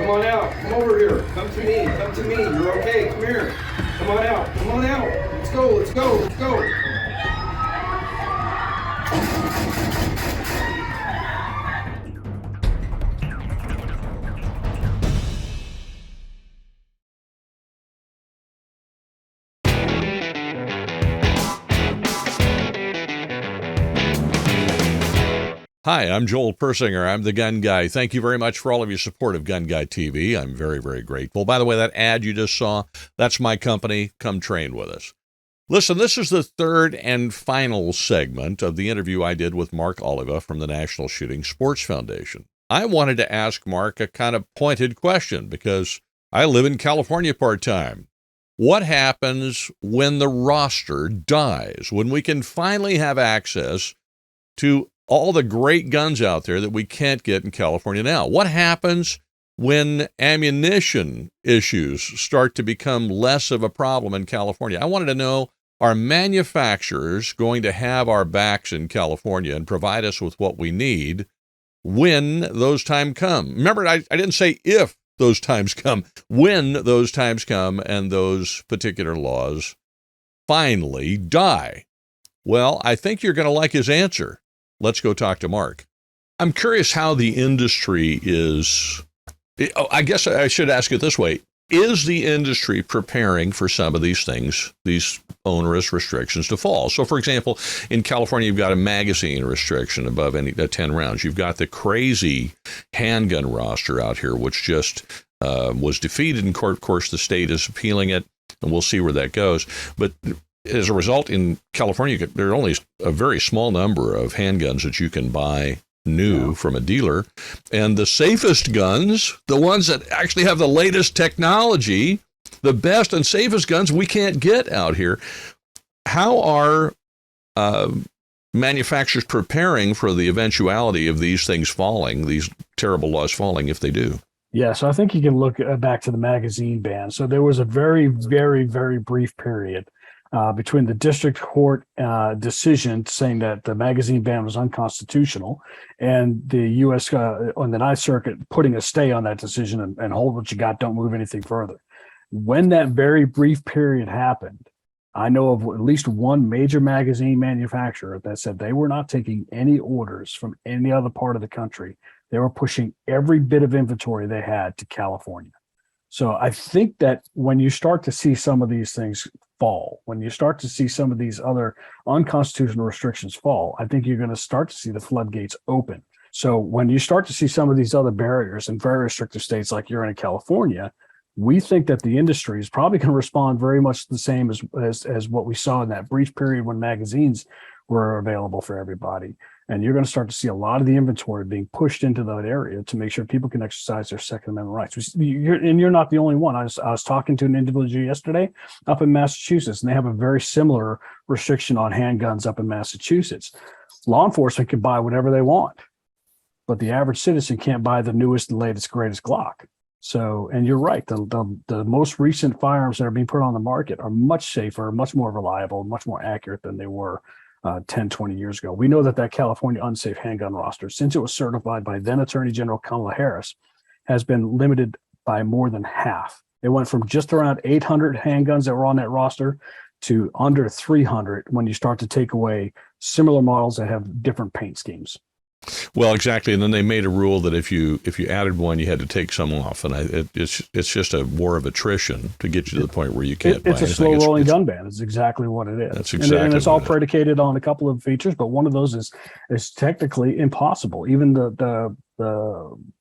Come on out. Come over here. Come to me. Come to me. You're okay. Come here. Come on out. Come on out. Let's go. Let's go. Let's go. Hi, I'm Joel Persinger. I'm the Gun Guy. Thank you very much for all of your support of GunGuyTV. I'm very, very grateful. By the way, that ad you just saw, that's my company. Come train with us. Listen, this is the third and final segment of the interview I did with Mark Oliva from the National Shooting Sports Foundation. I wanted to ask Mark a kind of pointed question because I live in California part-time. What happens when the roster dies, when we can finally have access to all the great guns out there that we can't get in California now? What happens when ammunition issues start to become less of a problem in California? I wanted to know, are manufacturers going to have our backs in California and provide us with what we need when those times come? Remember, I didn't say if those times come, when those times come and those particular laws finally die. Well, I think you're going to like his answer. Let's go talk to Mark. I'm curious how the industry is. I guess I should ask it this way. Is the industry preparing for some of these things, these onerous restrictions to fall? So, for example, in California, you've got a magazine restriction above 10 rounds. You've got the crazy handgun roster out here, which just was defeated in court. Of course, the state is appealing it, and we'll see where that goes. But as a result, in California, there are only a very small number of handguns that you can buy new from a dealer. And the safest guns, the ones that actually have the latest technology, the best and safest guns we can't get out here. How are manufacturers preparing for the eventuality of these things falling, these terrible laws falling, if they do? Yeah, so I think you can look back to the magazine ban. So there was a very, very, very brief period between the district court decision saying that the magazine ban was unconstitutional and the U.S. On the Ninth Circuit putting a stay on that decision and hold what you got, don't move anything further. When that very brief period happened, I know of at least one major magazine manufacturer that said they were not taking any orders from any other part of the country. They were pushing every bit of inventory they had to California. So I think that when you start to see some of these things fall, when you start to see some of these other unconstitutional restrictions fall, I think you're going to start to see the floodgates open. So when you start to see some of these other barriers in very restrictive states like you're in California, we think that the industry is probably going to respond very much the same as what we saw in that brief period when magazines were available for everybody. And you're going to start to see a lot of the inventory being pushed into that area to make sure people can exercise their Second Amendment rights. You're not the only one. I was talking to an individual yesterday up in Massachusetts, and they have a very similar restriction on handguns up in Massachusetts. Law enforcement can buy whatever they want, but the average citizen can't buy the newest, the latest, greatest Glock. So, and you're right, the most recent firearms that are being put on the market are much safer, much more reliable, much more accurate than they were 10, 20 years ago. We know that California unsafe handgun roster, since it was certified by then Attorney General Kamala Harris, has been limited by more than half. It went from just around 800 handguns that were on that roster to under 300 when you start to take away similar models that have different paint schemes. Well, exactly. And then they made a rule that if you added one, you had to take some off. And it's just a war of attrition to get you to the point where you can't buy anything. It's a slow-rolling gun ban. It's exactly what it is. That's exactly and it's all predicated on a couple of features, but one of those is technically impossible. Even the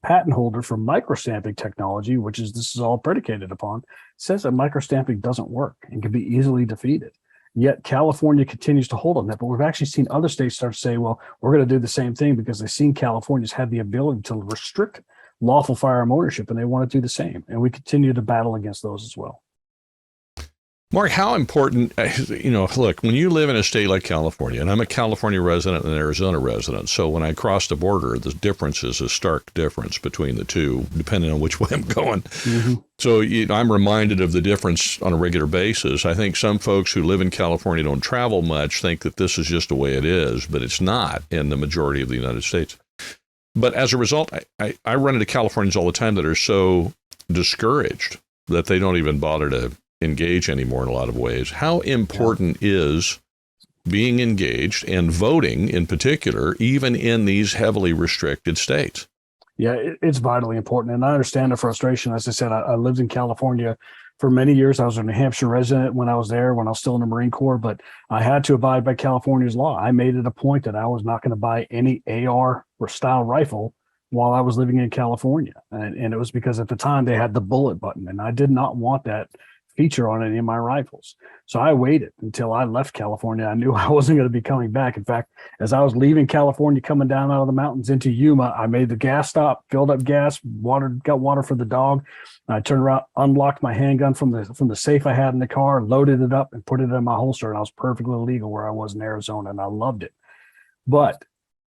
patent holder for microstamping technology, this is all predicated upon, says that microstamping doesn't work and can be easily defeated. Yet California continues to hold on that. But we've actually seen other states start to say, well, we're going to do the same thing because they've seen California's had the ability to restrict lawful firearm ownership, and they want to do the same. And we continue to battle against those as well. Mark, how important, look, when you live in a state like California, and I'm a California resident and an Arizona resident, so when I cross the border, the difference is a stark difference between the two, depending on which way I'm going. Mm-hmm. So I'm reminded of the difference on a regular basis. I think some folks who live in California don't travel much think that this is just the way it is, but it's not in the majority of the United States. But as a result, I run into Californians all the time that are so discouraged that they don't even bother to engage anymore in a lot of ways. How important is being engaged and voting in particular, even in these heavily restricted states? Yeah, it's vitally important. And I understand the frustration. As I said, I lived in California for many years. I was a New Hampshire resident when I was there, when I was still in the Marine Corps, but I had to abide by California's law. I made it a point that I was not going to buy any AR or style rifle while I was living in California. And it was because at the time they had the bullet button, and I did not want that feature on any of my rifles. So I waited until I left California. I knew I wasn't going to be coming back. In fact, as I was leaving California, coming down out of the mountains into Yuma, I made the gas stop, filled up gas, got water for the dog. I turned around, unlocked my handgun from the safe I had in the car, loaded it up, and put it in my holster. And I was perfectly legal where I was in Arizona, and I loved it. But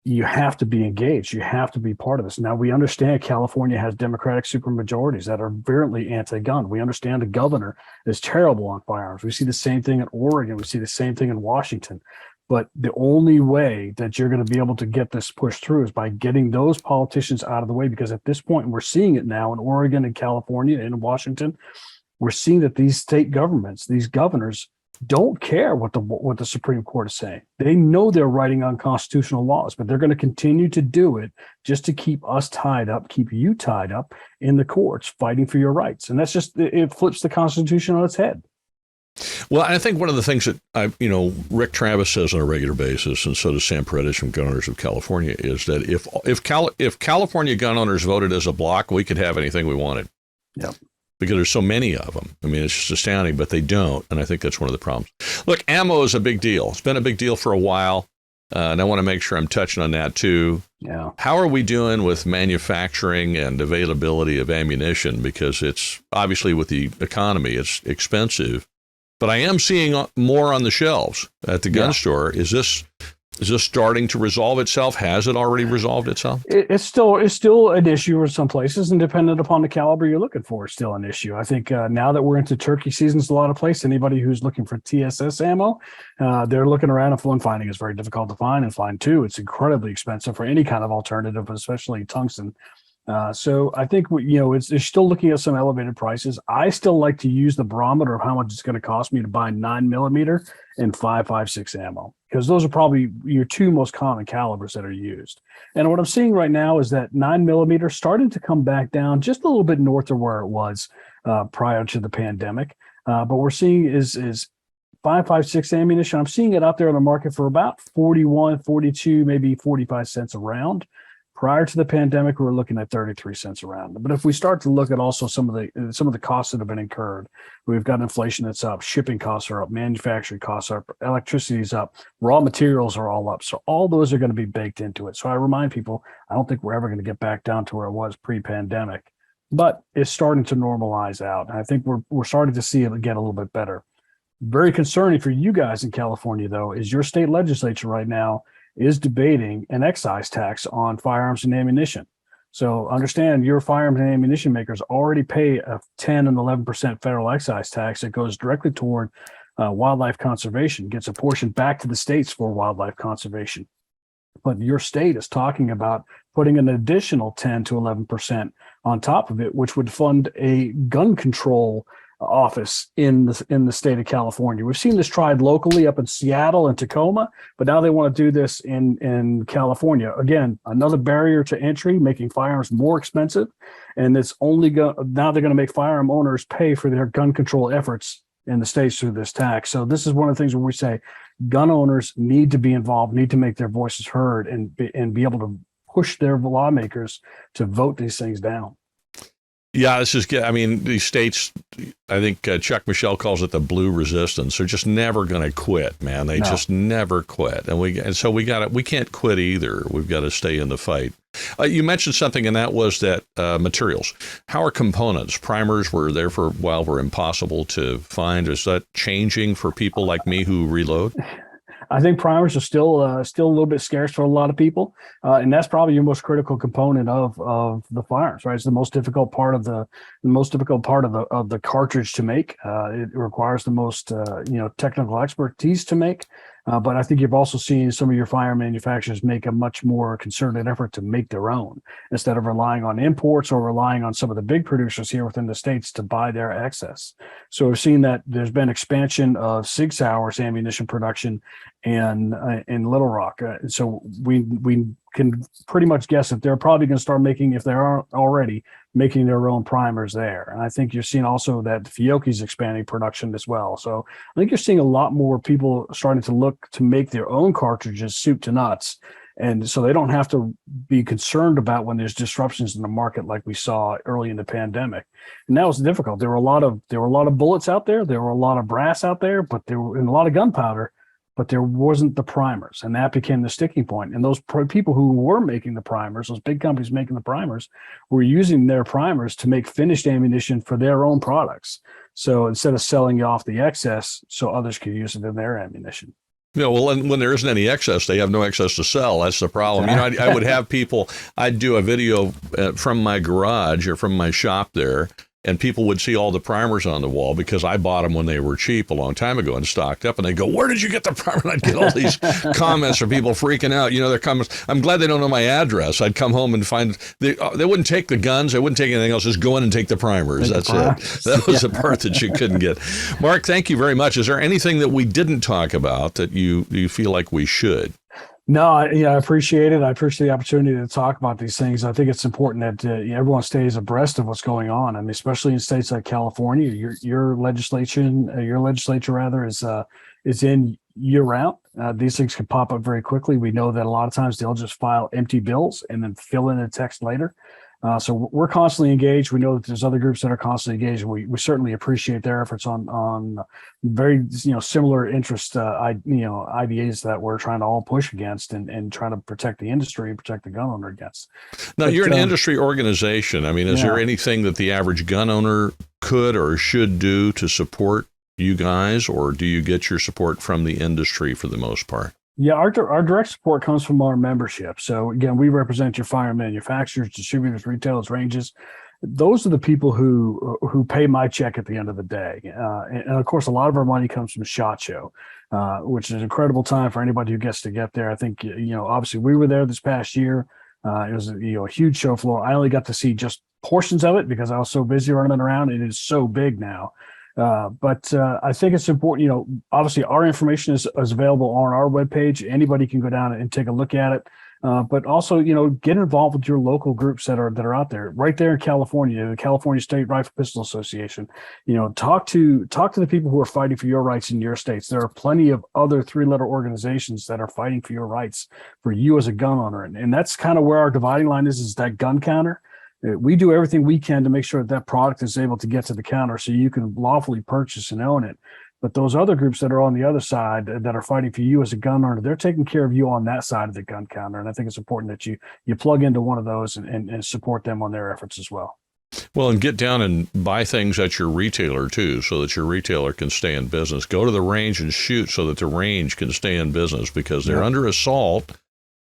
you have to be engaged. You have to be part of this. Now, we understand California has Democratic supermajorities that are virulently anti-gun. We understand the governor is terrible on firearms. We see the same thing in Oregon. We see the same thing in Washington. But the only way that you're going to be able to get this pushed through is by getting those politicians out of the way, because at this point, we're seeing it now in Oregon and California and Washington. We're seeing that these state governments, these governors, don't care what the Supreme Court is saying. They know they're writing unconstitutional laws, but they're going to continue to do it just to keep us tied up, keep you tied up in the courts fighting for your rights. And that's just, it flips the Constitution on its head. Well, I think one of the things that Rick Travis says on a regular basis, and so does Sam Paredes from Gun Owners of California, is that if California gun owners voted as a block, we could have anything we wanted. Yep. Because there's so many of them. I mean, it's just astounding, but they don't. And I think that's one of the problems. Look, ammo is a big deal. It's been a big deal for a while. And I want to make sure I'm touching on that too. Yeah. How are we doing with manufacturing and availability of ammunition? Because it's obviously with the economy, it's expensive. But I am seeing more on the shelves at the gun store. Is this starting to resolve itself? Has it already resolved itself? It's still an issue in some places, and dependent upon the caliber you're looking for, it's still an issue. I think now that we're into turkey seasons, a lot of places, anybody who's looking for TSS ammo, they're looking around, and one finding is very difficult to find, and find two, it's incredibly expensive for any kind of alternative, but especially tungsten. So I think it's still looking at some elevated prices. I still like to use the barometer of how much it's going to cost me to buy 9mm and 5.56 ammo, because those are probably your two most common calibers that are used. And what I'm seeing right now is that 9mm starting to come back down just a little bit north of where it was prior to the pandemic. But we're seeing is 5.56 ammunition. I'm seeing it out there on the market for about 41, 42, maybe 45 cents a round. Prior to the pandemic, we were looking at 33 cents a round. But if we start to look at also some of the costs that have been incurred, we've got inflation that's up, shipping costs are up, manufacturing costs are up, electricity is up, raw materials are all up. So all those are going to be baked into it. So I remind people, I don't think we're ever going to get back down to where it was pre-pandemic, but it's starting to normalize out. And I think we're starting to see it get a little bit better. Very concerning for you guys in California, though, is your state legislature right now is debating an excise tax on firearms and ammunition. So understand your firearms and ammunition makers already pay a 10 and 11% federal excise tax that goes directly toward wildlife conservation, gets a portion back to the states for wildlife conservation. But your state is talking about putting an additional 10 to 11% on top of it, which would fund a gun control office in the state of California. We've seen this tried locally up in Seattle and Tacoma, but now they want to do this in California. Again, another barrier to entry, making firearms more expensive. And it's now they're going to make firearm owners pay for their gun control efforts in the states through this tax. So this is one of the things where we say gun owners need to be involved, need to make their voices heard, and be able to push their lawmakers to vote these things down. Yeah, these states, I think Chuck Michel calls it the blue resistance. They're just never going to quit, man. They just never quit. And so we can't quit either. We've got to stay in the fight. You mentioned something, and that was that materials. How are components? Primers were there for a while, were impossible to find. Is that changing for people like me who reload? I think primers are still a little bit scarce for a lot of people, and that's probably your most critical component of the firearms. Right, it's the most difficult part of the cartridge to make. It requires the most technical expertise to make. But I think you've also seen some of your firearm manufacturers make a much more concerted effort to make their own instead of relying on imports or relying on some of the big producers here within the states to buy their excess. So we've seen that there's been expansion of Sig Sauer's ammunition production in Little Rock. So we can pretty much guess that they're probably going to start making, if they aren't already, making their own primers there. And I think you're seeing also that Fiocchi's expanding production as well. So I think you're seeing a lot more people starting to look to make their own cartridges soup to nuts. And so they don't have to be concerned about when there's disruptions in the market like we saw early in the pandemic. And that was difficult. There were a lot of bullets out there. There were a lot of brass out there, but there were and a lot of gunpowder, but there wasn't the primers. And that became the sticking point. And those people who were making the primers, those big companies making the primers, were using their primers to make finished ammunition for their own products. So instead of selling you off the excess so others could use it in their ammunition. Yeah, well, and when there isn't any excess, they have no excess to sell. That's the problem. You know, I would have people, I'd do a video from my garage or from my shop there, and people would see all the primers on the wall because I bought them when they were cheap a long time ago and stocked up. And they go, "Where did you get the primer?" And I'd get all these comments from people freaking out. You know, their comments. I'm glad they don't know my address. I'd come home and find they wouldn't take the guns. They wouldn't take anything else. Just go in and take the primers. That's it. That was the part that you couldn't get. Mark, thank you very much. Is there anything that we didn't talk about that you feel like we should? No, I appreciate it. I appreciate the opportunity to talk about these things. I think it's important that everyone stays abreast of what's going on. I mean, especially in states like California, your legislature rather is in year round. These things can pop up very quickly. We know that a lot of times they'll just file empty bills and then fill in the text later. So we're constantly engaged. We know that there's other groups that are constantly engaged. We certainly appreciate their efforts on very similar interest ideas that we're trying to all push against and trying to protect the industry and protect the gun owner against. Now, you're an industry organization. I mean, is there anything that the average gun owner could or should do to support you guys, or do you get your support from the industry for the most part? Yeah, our direct support comes from our membership. So again, we represent your firearm manufacturers, distributors, retailers, ranges. Those are the people who pay my check at the end of the day. And of course, a lot of our money comes from SHOT Show, which is an incredible time for anybody who gets to get there. I think, obviously we were there this past year. It was a huge show floor. I only got to see just portions of it because I was so busy running around. It is so big now. But I think it's important, obviously our information is available on our webpage. Anybody can go down and take a look at it. But also, get involved with your local groups that are out there right there in California, the California State Rifle Pistol Association. Talk to the people who are fighting for your rights in your states. There are plenty of other 3-letter organizations that are fighting for your rights for you as a gun owner. And that's kind of where our dividing line is that gun counter. We do everything we can to make sure that product is able to get to the counter so you can lawfully purchase and own it. But those other groups that are on the other side that are fighting for you as a gun owner, they're taking care of you on that side of the gun counter. And I think it's important that you plug into one of those and support them on their efforts as well. Well, and get down and buy things at your retailer, too, so that your retailer can stay in business. Go to the range and shoot so that the range can stay in business because they're under assault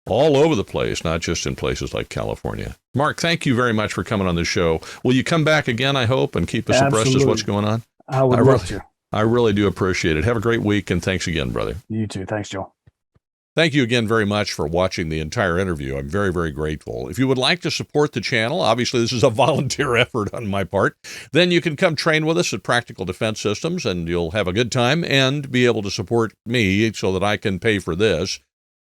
all over the place, not just in places like California. Mark, thank you very much for coming on the show. Will you come back again, I hope, and keep us abreast of what's going on? I would love to. I really do appreciate it. Have a great week, and thanks again, brother. You too. Thanks, Joel. Thank you again very much for watching the entire interview. I'm very, very grateful. If you would like to support the channel, obviously this is a volunteer effort on my part, then you can come train with us at Practical Defense Systems, and you'll have a good time and be able to support me so that I can pay for this.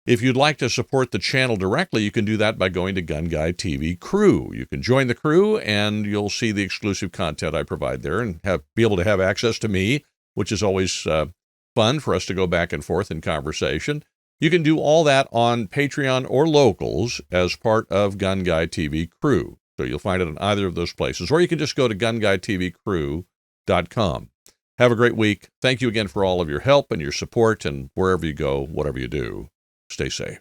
If you'd like to support the channel directly, you can do that by going to GunGuyTV Crew. You can join the crew, and you'll see the exclusive content I provide there and be able to have access to me, which is always fun for us to go back and forth in conversation. You can do all that on Patreon or Locals as part of GunGuyTV Crew. So you'll find it in either of those places. Or you can just go to GunGuyTVCrew.com. Have a great week. Thank you again for all of your help and your support, and wherever you go, whatever you do, stay safe.